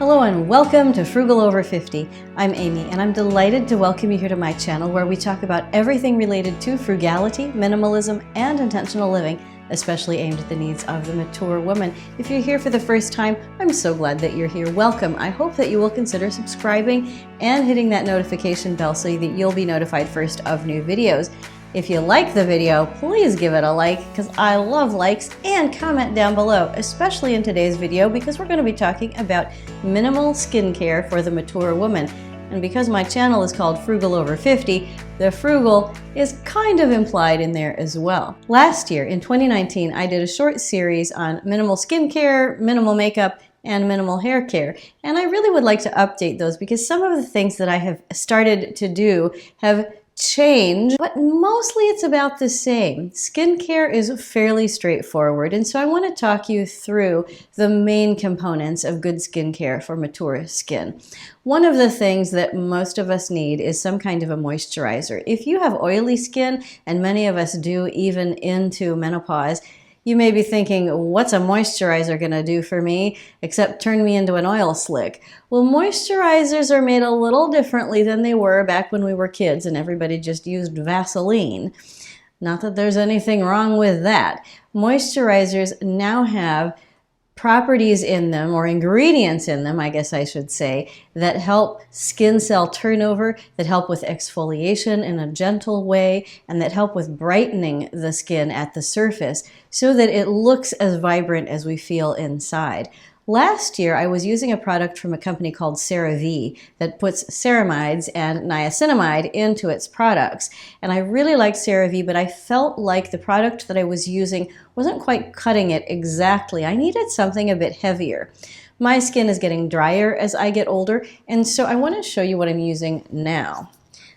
Hello and welcome to Frugal Over 50. I'm Amy and I'm delighted to welcome you here to my channel where we talk about everything related to frugality, minimalism, and intentional living, especially aimed at the needs of the mature woman. If you're here for the first time, I'm so glad that you're here. Welcome. I hope that you will consider subscribing and hitting that notification bell so that you'll be notified first of new videos. If you like the video, please give it a like because I love likes, and comment down below, especially in today's video because we're going to be talking about minimal skincare for the mature woman. And because my channel is called Frugal Over 50, the frugal is kind of implied in there as well. Last year, in 2019, I did a short series on minimal skincare, minimal makeup, and minimal hair care. And I really would like to update those because some of the things that I have started to do have change, but mostly it's about the same. Skincare is fairly straightforward, and so I want to talk you through the main components of good skincare for mature skin. One of the things that most of us need is some kind of a moisturizer. If you have oily skin, and many of us do even into menopause, you may be thinking, what's a moisturizer going to do for me except turn me into an oil slick? Well, moisturizers are made a little differently than they were back when we were kids and everybody just used Vaseline. Not that there's anything wrong with that. Moisturizers now have properties in them, or ingredients in them, I guess I should say, that help skin cell turnover, that help with exfoliation in a gentle way, and that help with brightening the skin at the surface so that it looks as vibrant as we feel inside. Last year, I was using a product from a company called CeraVe that puts ceramides and niacinamide into its products. And I really liked CeraVe, but I felt like the product that I was using wasn't quite cutting it exactly. I needed something a bit heavier. My skin is getting drier as I get older, and so I want to show you what I'm using now.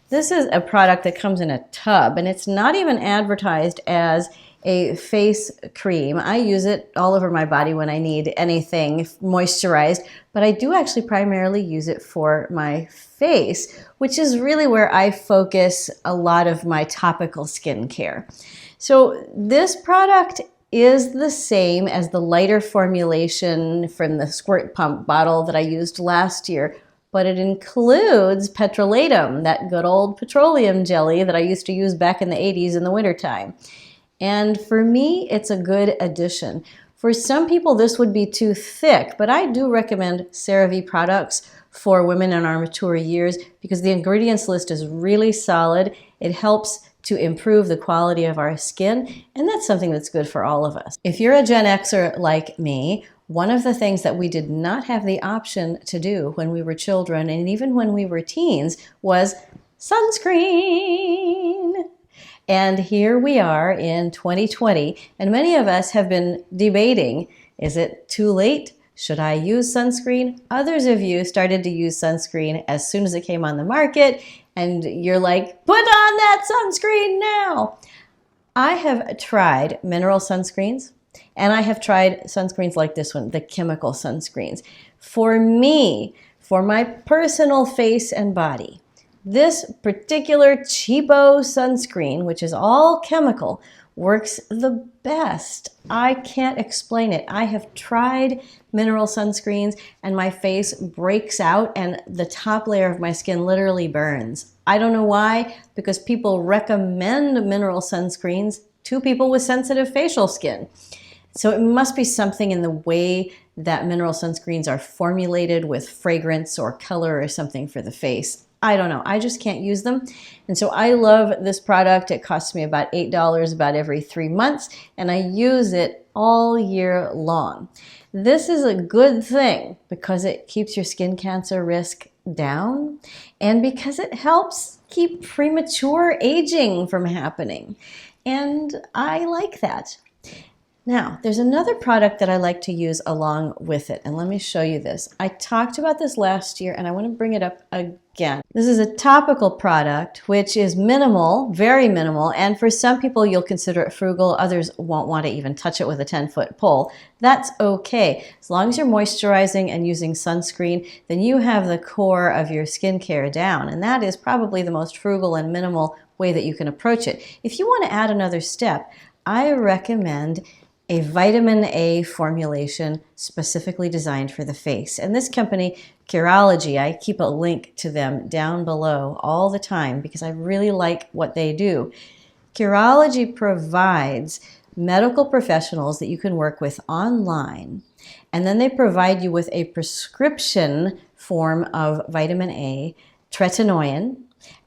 This is a product that comes in a tub, and it's not even advertised as a face cream. I use it all over my body when I need anything moisturized, but I do actually primarily use it for my face, which is really where I focus a lot of my topical skincare. So this product is the same as the lighter formulation from the squirt pump bottle that I used last year, but it includes petrolatum, that good old petroleum jelly that I used to use back in the 80s in the wintertime. And for me, it's a good addition. For some people, this would be too thick, but I do recommend CeraVe products for women in our mature years because the ingredients list is really solid. It helps to improve the quality of our skin, and that's something that's good for all of us. If you're a Gen Xer like me, one of the things that we did not have the option to do when we were children and even when we were teens was sunscreen. And here we are in 2020, and many of us have been debating, is it too late? Should I use sunscreen? Others of you started to use sunscreen as soon as it came on the market, and you're like, put on that sunscreen now! I have tried mineral sunscreens, and I have tried sunscreens like this one, the chemical sunscreens. For me, for my personal face and body, this particular cheapo sunscreen, which is all chemical, works the best. I can't explain it. I have tried mineral sunscreens and my face breaks out and the top layer of my skin literally burns. I don't know why, because people recommend mineral sunscreens to people with sensitive facial skin. So it must be something in the way that mineral sunscreens are formulated with fragrance or color or something for the face. I don't know. I just can't use them. And so I love this product. It costs me about $8 about every 3 months, and I use it all year long. This is a good thing because it keeps your skin cancer risk down and because it helps keep premature aging from happening. And I like that. Now, there's another product that I like to use along with it, and let me show you this. I talked about this last year, and I want to bring it up again. This is a topical product, which is minimal, very minimal, and for some people, you'll consider it frugal. Others won't want to even touch it with a 10-foot pole. That's okay. As long as you're moisturizing and using sunscreen, then you have the core of your skincare down, and that is probably the most frugal and minimal way that you can approach it. If you want to add another step, I recommend a vitamin A formulation specifically designed for the face. And this company, Curology, I keep a link to them down below all the time because I really like what they do. Curology provides medical professionals that you can work with online, and then they provide you with a prescription form of vitamin A, tretinoin,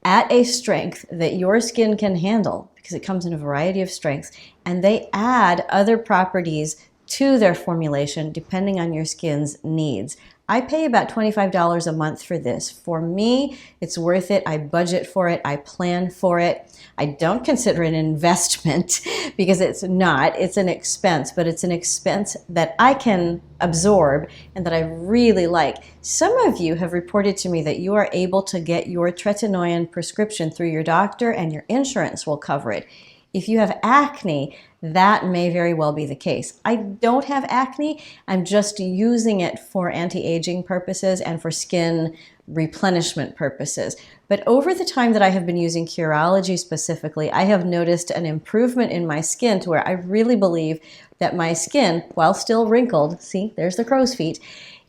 at a strength that your skin can handle because it comes in a variety of strengths, and they add other properties to their formulation depending on your skin's needs. I pay about $25 a month for this. For me, it's worth it. I budget for it. I plan for it. I don't consider it an investment because it's not. It's an expense, but it's an expense that I can absorb and that I really like. Some of you have reported to me that you are able to get your tretinoin prescription through your doctor and your insurance will cover it. If you have acne, that may very well be the case. I don't have acne. I'm just using it for anti-aging purposes and for skin replenishment purposes. But over the time that I have been using Curology specifically, I have noticed an improvement in my skin to where I really believe that my skin, while still wrinkled, see, there's the crow's feet,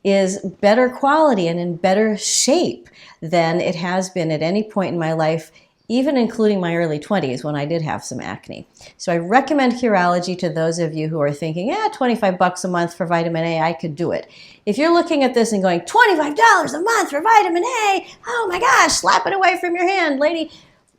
is better quality and in better shape than it has been at any point in my life, even including my early 20s when I did have some acne. So I recommend Curology to those of you who are thinking, yeah, $25 a month for vitamin A, I could do it. If you're looking at this and going, $25 a month for vitamin A, oh my gosh, slap it away from your hand, lady,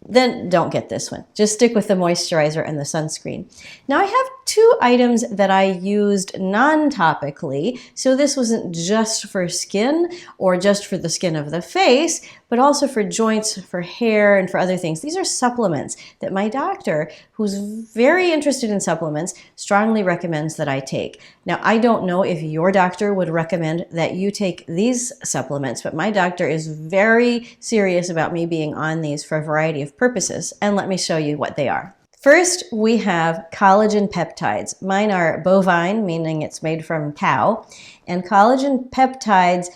then don't get this one. Just stick with the moisturizer and the sunscreen. Now I have two items that I used non-topically, so this wasn't just for skin or just for the skin of the face, but also for joints, for hair, and for other things. These are supplements that my doctor, who's very interested in supplements, strongly recommends that I take. Now, I don't know if your doctor would recommend that you take these supplements, but my doctor is very serious about me being on these for a variety of purposes, and let me show you what they are. First, we have collagen peptides. Mine are bovine, meaning it's made from cow, and collagen peptides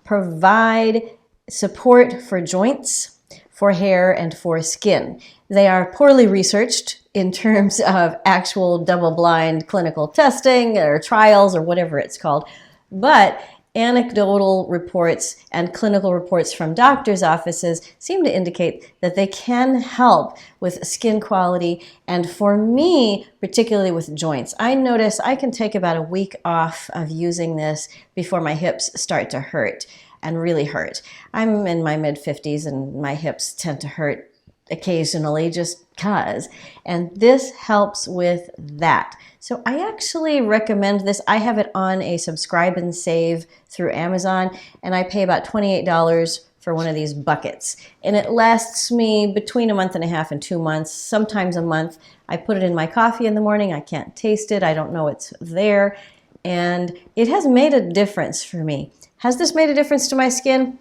provide support for joints, for hair, and for skin. They are poorly researched in terms of actual double-blind clinical testing or trials or whatever it's called, but anecdotal reports and clinical reports from doctors' offices seem to indicate that they can help with skin quality, and for me, particularly with joints. I notice I can take about a week off of using this before my hips start to hurt and really hurt. I'm in my mid-50s and my hips tend to hurt occasionally just cause, and this helps with that. So I actually recommend this. I have it on a subscribe and save through Amazon, and I pay about $28 for one of these buckets, and it lasts me between a month and a half and 2 months, sometimes a month. I put it in my coffee in the morning. I can't taste it. I don't know it's there, and it has made a difference for me. Has this made a difference to my skin?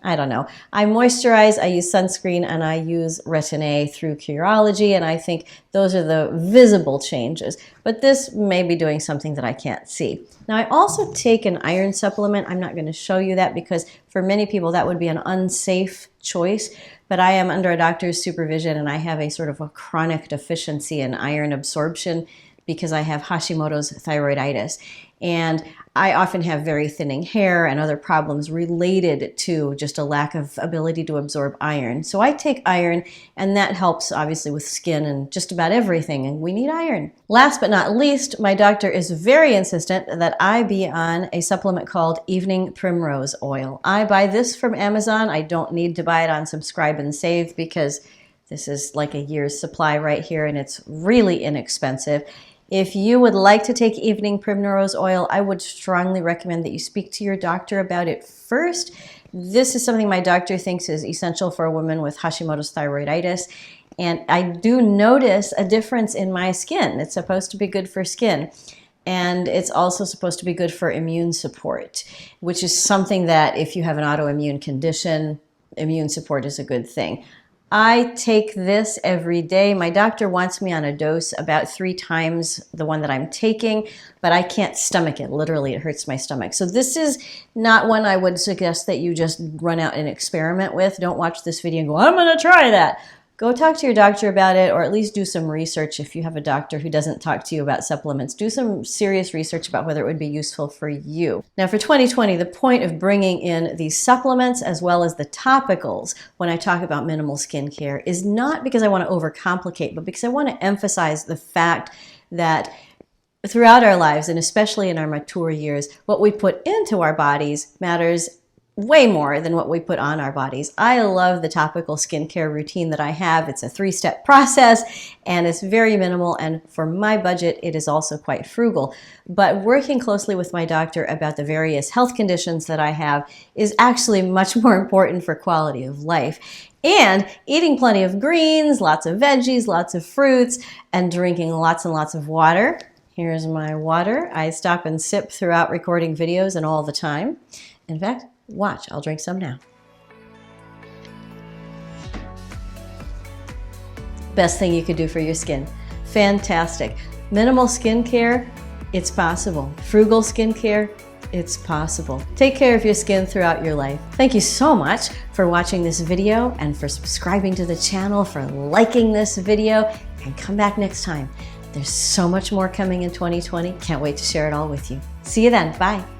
I don't know. I moisturize, I use sunscreen, and I use Retin-A through Curology, and I think those are the visible changes. But this may be doing something that I can't see. Now, I also take an iron supplement. I'm not going to show you that because for many people that would be an unsafe choice, but I am under a doctor's supervision, and I have a sort of a chronic deficiency in iron absorption because I have Hashimoto's thyroiditis. And I often have very thinning hair and other problems related to just a lack of ability to absorb iron. So I take iron, and that helps obviously with skin and just about everything, and we need iron. Last but not least, my doctor is very insistent that I be on a supplement called Evening Primrose Oil. I buy this from Amazon. I don't need to buy it on Subscribe and Save because this is like a year's supply right here, and it's really inexpensive. If you would like to take Evening Primrose Oil, I would strongly recommend that you speak to your doctor about it first. This is something my doctor thinks is essential for a woman with Hashimoto's thyroiditis, and I do notice a difference in my skin. It's supposed to be good for skin, and it's also supposed to be good for immune support, which is something that if you have an autoimmune condition, immune support is a good thing. I take this every day. My doctor wants me on a dose about 3 times the one that I'm taking, but I can't stomach it. Literally, it hurts my stomach. So this is not one I would suggest that you just run out and experiment with. Don't watch this video and go, I'm going to try that. go talk to your doctor about it, or at least do some research. If you have a doctor who doesn't talk to you about supplements, do some serious research about whether it would be useful for you. Now for 2020, the point of bringing in these supplements as well as the topicals when I talk about minimal skincare is not because I want to overcomplicate, but because I want to emphasize the fact that throughout our lives, and especially in our mature years, what we put into our bodies matters way more than what we put on our bodies. I love the topical skincare routine that I have. It's a 3-step process and it's very minimal, and for my budget it is also quite frugal. But working closely with my doctor about the various health conditions that I have is actually much more important for quality of life. And eating plenty of greens, lots of veggies, lots of fruits, and drinking lots and lots of water. Here's my water. I stop and sip throughout recording videos and all the time. In fact, watch, I'll drink some now. Best thing you could do for your skin. Fantastic. Minimal skincare, it's possible. Frugal skincare, it's possible. Take care of your skin throughout your life. Thank you so much for watching this video and for subscribing to the channel, for liking this video, and come back next time. There's so much more coming in 2020. Can't wait to share it all with you. See you then. Bye.